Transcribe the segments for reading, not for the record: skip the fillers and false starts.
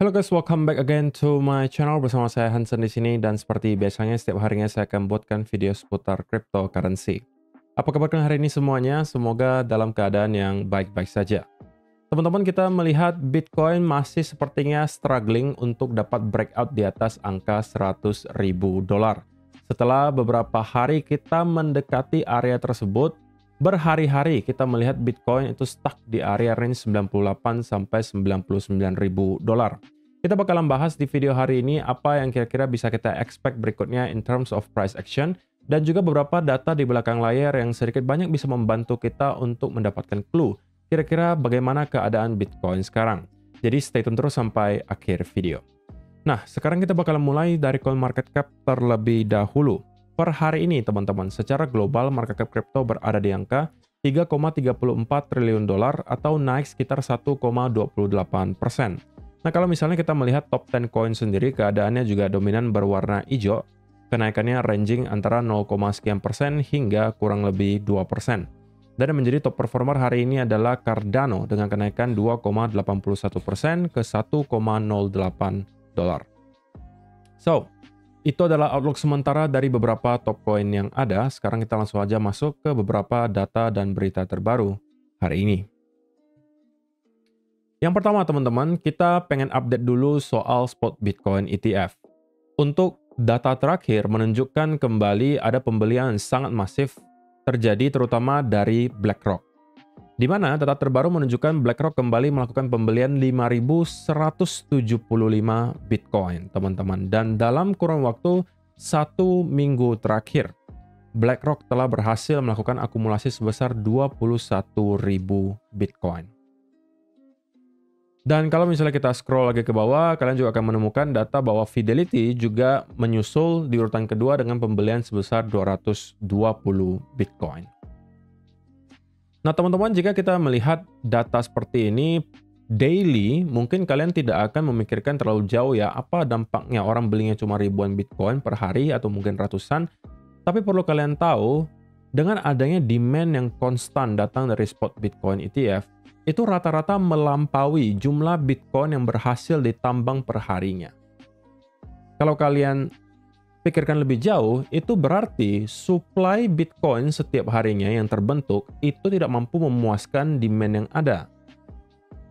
Halo guys, welcome back again to my channel. Bersama saya Hansen di sini, dan seperti biasanya setiap harinya saya akan buatkan video seputar cryptocurrency. Apa kabar kalian hari ini semuanya? Semoga dalam keadaan yang baik-baik saja. Teman-teman, kita melihat Bitcoin masih sepertinya struggling untuk dapat breakout di atas angka $100.000. Setelah beberapa hari kita mendekati area tersebut, berhari-hari kita melihat Bitcoin itu stuck di area range 98 sampai $99.000. Kita bakalan bahas di video hari ini apa yang kira-kira bisa kita expect berikutnya in terms of price action, dan juga beberapa data di belakang layar yang sedikit banyak bisa membantu kita untuk mendapatkan clue kira-kira bagaimana keadaan Bitcoin sekarang. Jadi stay tune terus sampai akhir video. Nah, sekarang kita bakalan mulai dari CoinMarketCap terlebih dahulu. Per hari ini teman-teman, secara global market cap crypto berada di angka $3,34 triliun atau naik sekitar 1,28%. Nah, kalau misalnya kita melihat top 10 coin sendiri, keadaannya juga dominan berwarna hijau. Kenaikannya ranging antara 0, sekian persen hingga kurang lebih 2%. Dan yang menjadi top performer hari ini adalah Cardano dengan kenaikan 2,81% ke $1,08. So, itu adalah outlook sementara dari beberapa top coin yang ada. Sekarang kita langsung aja masuk ke beberapa data dan berita terbaru hari ini. Yang pertama teman-teman, kita pengen update dulu soal spot Bitcoin ETF. Untuk data terakhir menunjukkan kembali ada pembelian sangat masif terjadi terutama dari BlackRock. Di mana data terbaru menunjukkan BlackRock kembali melakukan pembelian 5.175 Bitcoin, teman-teman. Dan dalam kurun waktu 1 minggu terakhir, BlackRock telah berhasil melakukan akumulasi sebesar 21.000 Bitcoin. Dan kalau misalnya kita scroll lagi ke bawah, kalian juga akan menemukan data bahwa Fidelity juga menyusul di urutan kedua dengan pembelian sebesar 220 Bitcoin. Nah teman-teman, jika kita melihat data seperti ini daily, mungkin kalian tidak akan memikirkan terlalu jauh ya, apa dampaknya orang belinya cuma ribuan Bitcoin per hari atau mungkin ratusan. Tapi perlu kalian tahu, dengan adanya demand yang konstan datang dari spot Bitcoin ETF, itu rata-rata melampaui jumlah Bitcoin yang berhasil ditambang per harinya. Kalau kalian pikirkan lebih jauh, itu berarti supply Bitcoin setiap harinya yang terbentuk itu tidak mampu memuaskan demand yang ada.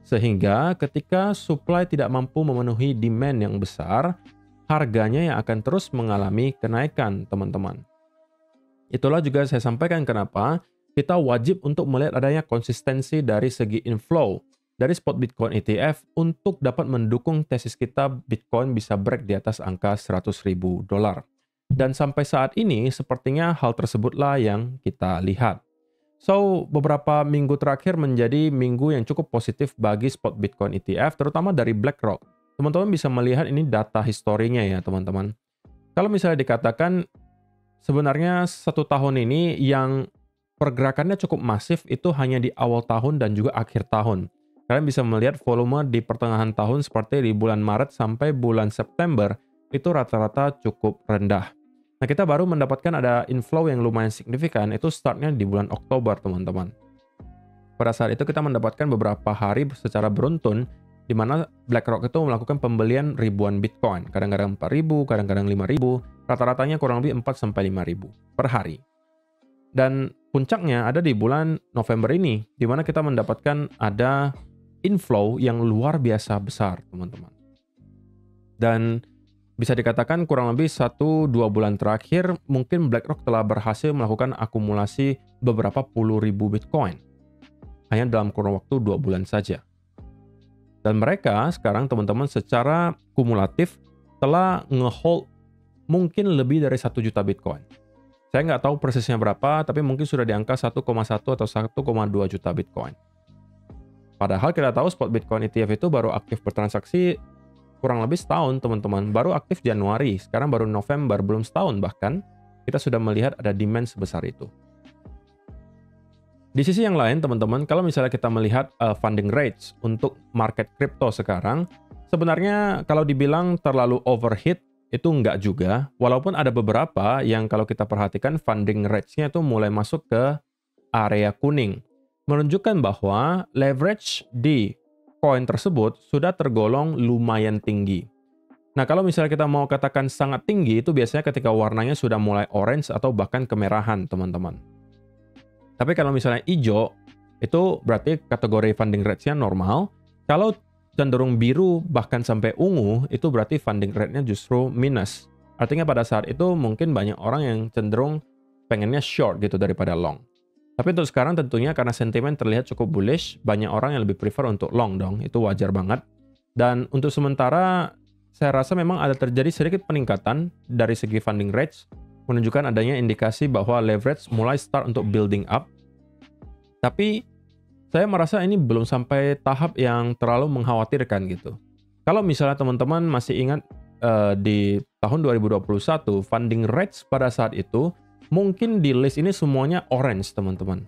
Sehingga ketika supply tidak mampu memenuhi demand yang besar, harganya yang akan terus mengalami kenaikan, teman-teman. Itulah juga saya sampaikan kenapa kita wajib untuk melihat adanya konsistensi dari segi inflow dari spot Bitcoin ETF untuk dapat mendukung tesis kita Bitcoin bisa break di atas angka $100.000. Dan sampai saat ini sepertinya hal tersebutlah yang kita lihat. So, beberapa minggu terakhir menjadi minggu yang cukup positif bagi spot Bitcoin ETF, terutama dari BlackRock. Teman-teman bisa melihat ini data historinya ya teman-teman. Kalau misalnya dikatakan sebenarnya 1 tahun ini yang pergerakannya cukup masif itu hanya di awal tahun dan juga akhir tahun. Kalian bisa melihat volume di pertengahan tahun seperti di bulan Maret sampai bulan September itu rata-rata cukup rendah. Nah, kita baru mendapatkan ada inflow yang lumayan signifikan, itu startnya di bulan Oktober, teman-teman. Pada saat itu kita mendapatkan beberapa hari secara beruntun di mana BlackRock itu melakukan pembelian ribuan Bitcoin. Kadang-kadang 4.000, kadang-kadang 5.000, rata-ratanya kurang lebih 4-5.000 per hari. Dan puncaknya ada di bulan November ini, di mana kita mendapatkan ada inflow yang luar biasa besar, teman-teman. Dan bisa dikatakan kurang lebih 1-2 bulan terakhir, mungkin BlackRock telah berhasil melakukan akumulasi beberapa puluh ribu Bitcoin. Hanya dalam kurun waktu 2 bulan saja. Dan mereka sekarang, teman-teman, secara kumulatif telah nge-hold mungkin lebih dari 1 juta Bitcoin. Saya nggak tahu persisnya berapa, tapi mungkin sudah di angka 1,1 atau 1,2 juta Bitcoin. Padahal kita tahu spot Bitcoin ETF itu baru aktif bertransaksi kurang lebih setahun, teman-teman. Baru aktif Januari, sekarang baru November, belum setahun bahkan, kita sudah melihat ada demand sebesar itu. Di sisi yang lain, teman-teman, kalau misalnya kita melihat funding rates untuk market crypto sekarang, sebenarnya kalau dibilang terlalu overheat, itu enggak juga, walaupun ada beberapa yang kalau kita perhatikan funding rates-nya itu mulai masuk ke area kuning. Menunjukkan bahwa leverage di koin tersebut sudah tergolong lumayan tinggi. Nah, kalau misalnya kita mau katakan sangat tinggi, itu biasanya ketika warnanya sudah mulai orange atau bahkan kemerahan, teman-teman. Tapi kalau misalnya hijau, itu berarti kategori funding rate-nya normal. Kalau cenderung biru bahkan sampai ungu, itu berarti funding rate-nya justru minus. Artinya pada saat itu mungkin banyak orang yang cenderung pengennya short gitu daripada long. Tapi untuk sekarang tentunya karena sentimen terlihat cukup bullish, banyak orang yang lebih prefer untuk long dong, itu wajar banget. Dan untuk sementara, saya rasa memang ada terjadi sedikit peningkatan dari segi funding rates, menunjukkan adanya indikasi bahwa leverage mulai start untuk building up. Tapi saya merasa ini belum sampai tahap yang terlalu mengkhawatirkan gitu. Kalau misalnya teman-teman masih ingat di tahun 2021, funding rates pada saat itu, mungkin di list ini semuanya orange teman-teman.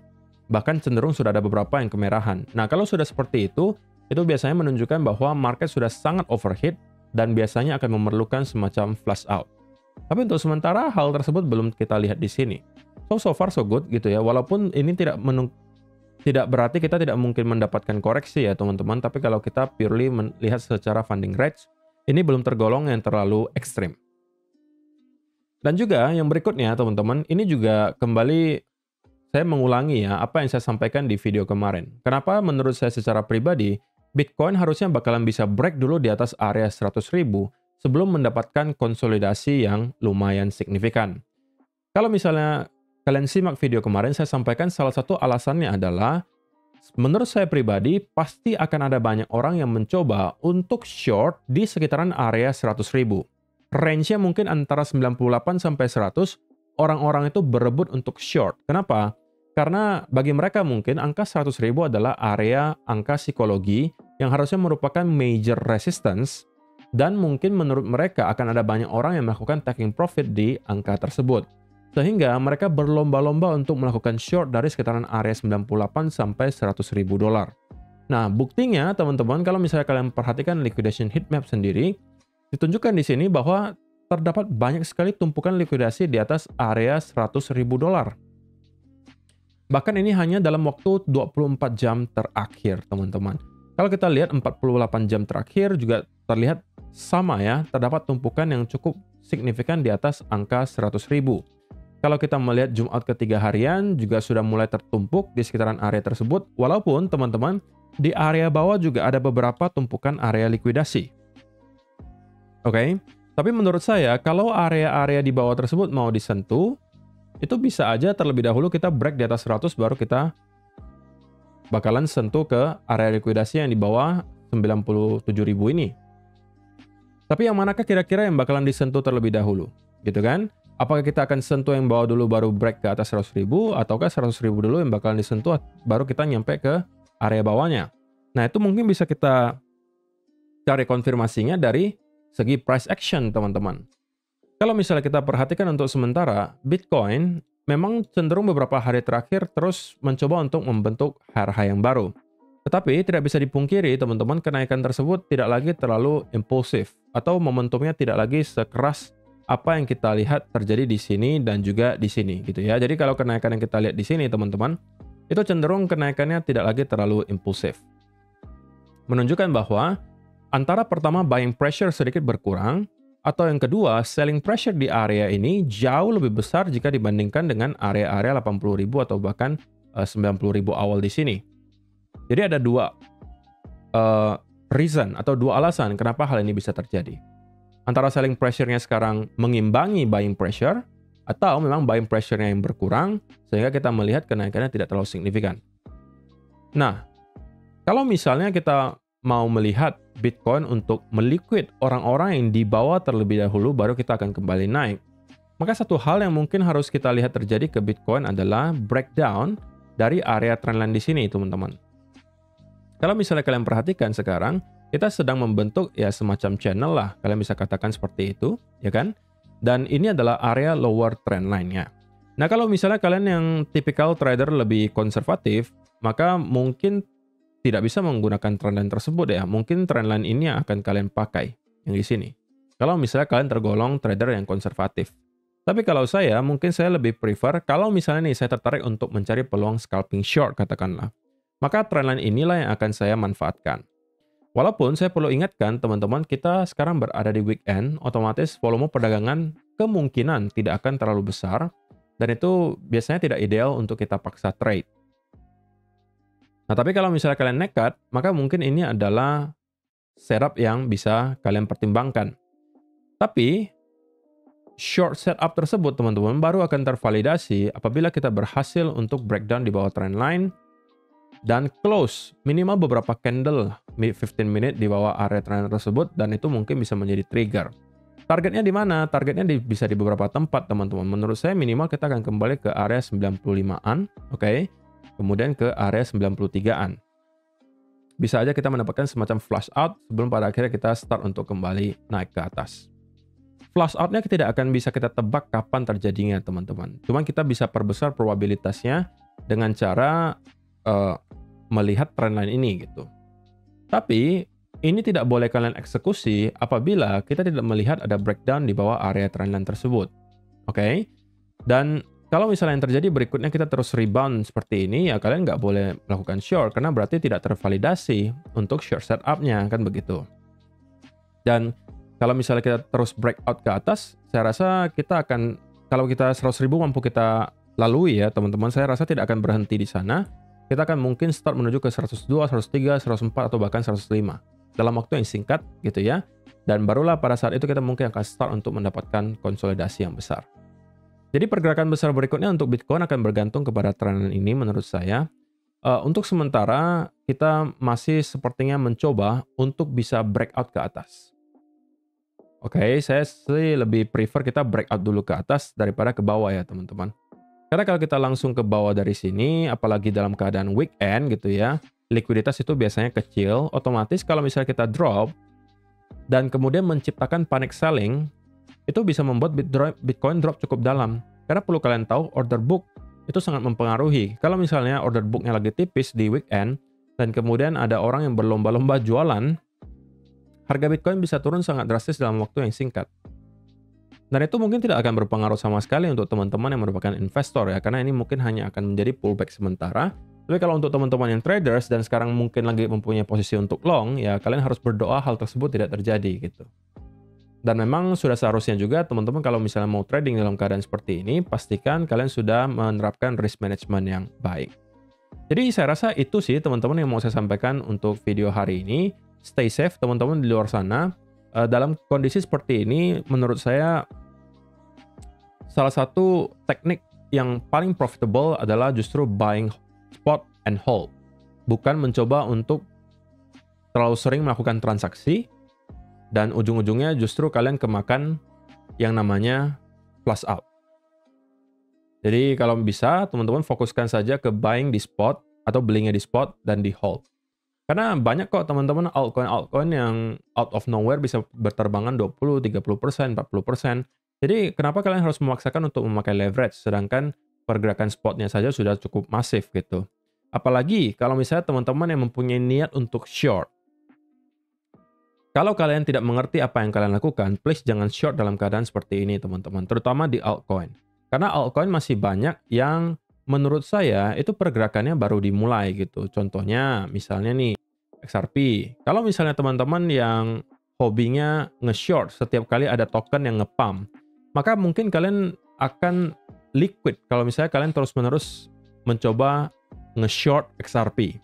Bahkan cenderung sudah ada beberapa yang kemerahan. Nah kalau sudah seperti itu biasanya menunjukkan bahwa market sudah sangat overheat, dan biasanya akan memerlukan semacam flush out. Tapi untuk sementara hal tersebut belum kita lihat di sini. So far so good gitu ya. Walaupun ini tidak berarti kita tidak mungkin mendapatkan koreksi ya teman-teman. Tapi kalau kita purely melihat secara funding rates, ini belum tergolong yang terlalu ekstrim. Dan juga yang berikutnya teman-teman, ini juga kembali saya mengulangi ya apa yang saya sampaikan di video kemarin. Kenapa menurut saya secara pribadi Bitcoin harusnya bakalan bisa break dulu di atas area 100.000 sebelum mendapatkan konsolidasi yang lumayan signifikan. Kalau misalnya kalian simak video kemarin, saya sampaikan salah satu alasannya adalah, menurut saya pribadi, pasti akan ada banyak orang yang mencoba untuk short di sekitaran area 100.000. Range-nya mungkin antara 98 sampai 100, orang-orang itu berebut untuk short. Kenapa? Karena bagi mereka mungkin angka 100.000 adalah area angka psikologi yang harusnya merupakan major resistance, dan mungkin menurut mereka akan ada banyak orang yang melakukan taking profit di angka tersebut. Sehingga mereka berlomba-lomba untuk melakukan short dari sekitaran area 98 sampai 100.000 dolar. Nah, buktinya teman-teman kalau misalnya kalian perhatikan liquidation heat map sendiri, ditunjukkan di sini bahwa terdapat banyak sekali tumpukan likuidasi di atas area 100.000 dolar. Bahkan ini hanya dalam waktu 24 jam terakhir, teman-teman. Kalau kita lihat 48 jam terakhir juga terlihat sama ya, terdapat tumpukan yang cukup signifikan di atas angka 100.000. Kalau kita melihat Jumat ketiga harian juga sudah mulai tertumpuk di sekitaran area tersebut, walaupun teman-teman di area bawah juga ada beberapa tumpukan area likuidasi. Oke, tapi menurut saya kalau area-area di bawah tersebut mau disentuh, itu bisa aja terlebih dahulu kita break di atas 100 baru kita bakalan sentuh ke area likuidasi yang di bawah 97.000 ini. Tapi yang manakah kira-kira yang bakalan disentuh terlebih dahulu? Gitu kan? Apakah kita akan sentuh yang bawah dulu baru break ke atas 100.000, ataukah 100.000 dulu yang bakalan disentuh baru kita nyampe ke area bawahnya? Nah itu mungkin bisa kita cari konfirmasinya dari segi price action teman-teman. Kalau misalnya kita perhatikan untuk sementara, Bitcoin memang cenderung beberapa hari terakhir terus mencoba untuk membentuk high yang baru. Tetapi tidak bisa dipungkiri teman-teman, kenaikan tersebut tidak lagi terlalu impulsif atau momentumnya tidak lagi sekeras apa yang kita lihat terjadi di sini dan juga di sini gitu ya. Jadi kalau kenaikan yang kita lihat di sini teman-teman, itu cenderung kenaikannya tidak lagi terlalu impulsif. Menunjukkan bahwa antara pertama buying pressure sedikit berkurang, atau yang kedua, selling pressure di area ini jauh lebih besar jika dibandingkan dengan area-area 80.000 atau bahkan 90.000 awal di sini. Jadi ada dua reason atau dua alasan kenapa hal ini bisa terjadi. Antara selling pressure-nya sekarang mengimbangi buying pressure, atau memang buying pressure-nya yang berkurang, sehingga kita melihat kenaikannya tidak terlalu signifikan. Nah, kalau misalnya kita mau melihat Bitcoin untuk meliquid orang-orang yang dibawa terlebih dahulu baru kita akan kembali naik, maka satu hal yang mungkin harus kita lihat terjadi ke Bitcoin adalah breakdown dari area trendline di sini teman-teman. Kalau misalnya kalian perhatikan sekarang, kita sedang membentuk ya semacam channel lah, kalian bisa katakan seperti itu, ya kan? Dan ini adalah area lower trendline-nya. Nah kalau misalnya kalian yang typical trader lebih konservatif, maka mungkin tidak bisa menggunakan trendline tersebut ya. Mungkin trendline ini yang akan kalian pakai yang di sini. Kalau misalnya kalian tergolong trader yang konservatif. Tapi kalau saya, mungkin saya lebih prefer kalau misalnya nih saya tertarik untuk mencari peluang scalping short katakanlah. Maka trendline inilah yang akan saya manfaatkan. Walaupun saya perlu ingatkan teman-teman, kita sekarang berada di weekend, otomatis volume perdagangan kemungkinan tidak akan terlalu besar, dan itu biasanya tidak ideal untuk kita paksa trade. Nah, tapi kalau misalnya kalian nekat, maka mungkin ini adalah setup yang bisa kalian pertimbangkan. Tapi, short setup tersebut teman-teman baru akan tervalidasi apabila kita berhasil untuk breakdown di bawah trend line, dan close minimal beberapa candle 15 minute di bawah area trend tersebut, dan itu mungkin bisa menjadi trigger. Targetnya di mana? Targetnya bisa di beberapa tempat teman-teman. Menurut saya minimal kita akan kembali ke area 95-an, oke? Kemudian ke area 93-an. Bisa aja kita mendapatkan semacam flush out sebelum pada akhirnya kita start untuk kembali naik ke atas. Flush out-nya tidak akan bisa kita tebak kapan terjadinya teman-teman. Cuma kita bisa perbesar probabilitasnya dengan cara melihat trendline ini gitu. Tapi ini tidak boleh kalian eksekusi apabila kita tidak melihat ada breakdown di bawah area trendline tersebut. Oke? Dan kalau misalnya yang terjadi berikutnya kita terus rebound seperti ini, ya kalian nggak boleh melakukan short karena berarti tidak tervalidasi untuk short setup-nya, kan begitu. Dan kalau misalnya kita terus breakout ke atas, saya rasa kita akan, kalau kita 100.000 mampu kita lalui ya teman-teman, saya rasa tidak akan berhenti di sana. Kita akan mungkin start menuju ke 102, 103, 104, atau bahkan 105 dalam waktu yang singkat gitu ya. Dan barulah pada saat itu kita mungkin akan start untuk mendapatkan konsolidasi yang besar. Jadi pergerakan besar berikutnya untuk Bitcoin akan bergantung kepada tren ini menurut saya. Untuk sementara kita masih sepertinya mencoba untuk bisa breakout ke atas. Oke, saya sih lebih prefer kita breakout dulu ke atas daripada ke bawah ya teman-teman. Karena kalau kita langsung ke bawah dari sini, apalagi dalam keadaan weekend gitu ya, likuiditas itu biasanya kecil, otomatis kalau misalnya kita drop, dan kemudian menciptakan panic selling, itu bisa membuat Bitcoin drop cukup dalam. Karena perlu kalian tahu, order book itu sangat mempengaruhi. Kalau misalnya order booknya lagi tipis di weekend, dan kemudian ada orang yang berlomba-lomba jualan, harga Bitcoin bisa turun sangat drastis dalam waktu yang singkat. Dan itu mungkin tidak akan berpengaruh sama sekali untuk teman-teman yang merupakan investor ya, karena ini mungkin hanya akan menjadi pullback sementara. Tapi kalau untuk teman-teman yang traders dan sekarang mungkin lagi mempunyai posisi untuk long, ya kalian harus berdoa hal tersebut tidak terjadi gitu. Dan memang sudah seharusnya juga teman-teman kalau misalnya mau trading dalam keadaan seperti ini, pastikan kalian sudah menerapkan risk management yang baik. Jadi saya rasa itu sih teman-teman yang mau saya sampaikan untuk video hari ini. Stay safe teman-teman di luar sana. Dalam kondisi seperti ini, menurut saya salah satu teknik yang paling profitable adalah justru buying spot and hold. Bukan mencoba untuk terlalu sering melakukan transaksi, dan ujung-ujungnya justru kalian kemakan yang namanya flush out. Jadi kalau bisa, teman-teman fokuskan saja ke buying di spot, atau belinya di spot, dan di hold. Karena banyak kok teman-teman altcoin yang out of nowhere bisa berterbangan 20, 30%, 40%. Jadi kenapa kalian harus memaksakan untuk memakai leverage, sedangkan pergerakan spotnya saja sudah cukup masif gitu. Apalagi kalau misalnya teman-teman yang mempunyai niat untuk short. Kalau kalian tidak mengerti apa yang kalian lakukan, please jangan short dalam keadaan seperti ini teman-teman, terutama di altcoin. Karena altcoin masih banyak yang menurut saya itu pergerakannya baru dimulai gitu. Contohnya misalnya nih XRP. Kalau misalnya teman-teman yang hobinya nge-short setiap kali ada token yang nge-pump, maka mungkin kalian akan liquid kalau misalnya kalian terus-menerus mencoba nge-short XRP.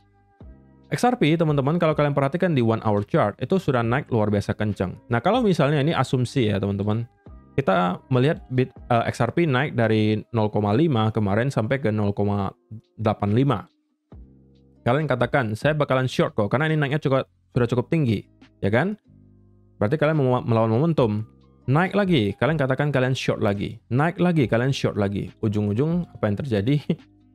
XRP teman-teman kalau kalian perhatikan di 1 hour chart itu sudah naik luar biasa kencang. Nah kalau misalnya ini asumsi ya teman-teman, kita melihat XRP naik dari 0,5 kemarin sampai ke 0,85. Kalian katakan, saya bakalan short kok, karena ini naiknya sudah cukup tinggi. Ya kan? Berarti kalian melawan momentum. Naik lagi, kalian katakan kalian short lagi. Naik lagi, kalian short lagi. Ujung-ujung apa yang terjadi?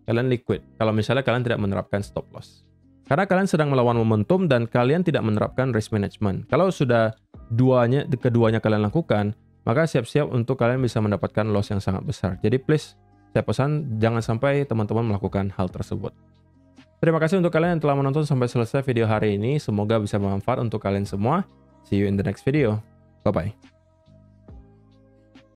Kalian liquid. Kalau misalnya kalian tidak menerapkan stop loss. Karena kalian sedang melawan momentum dan kalian tidak menerapkan risk management. Kalau sudah keduanya kalian lakukan, maka siap-siap untuk kalian bisa mendapatkan loss yang sangat besar. Jadi please, saya pesan jangan sampai teman-teman melakukan hal tersebut. Terima kasih untuk kalian yang telah menonton sampai selesai video hari ini. Semoga bisa bermanfaat untuk kalian semua. See you in the next video. Bye-bye.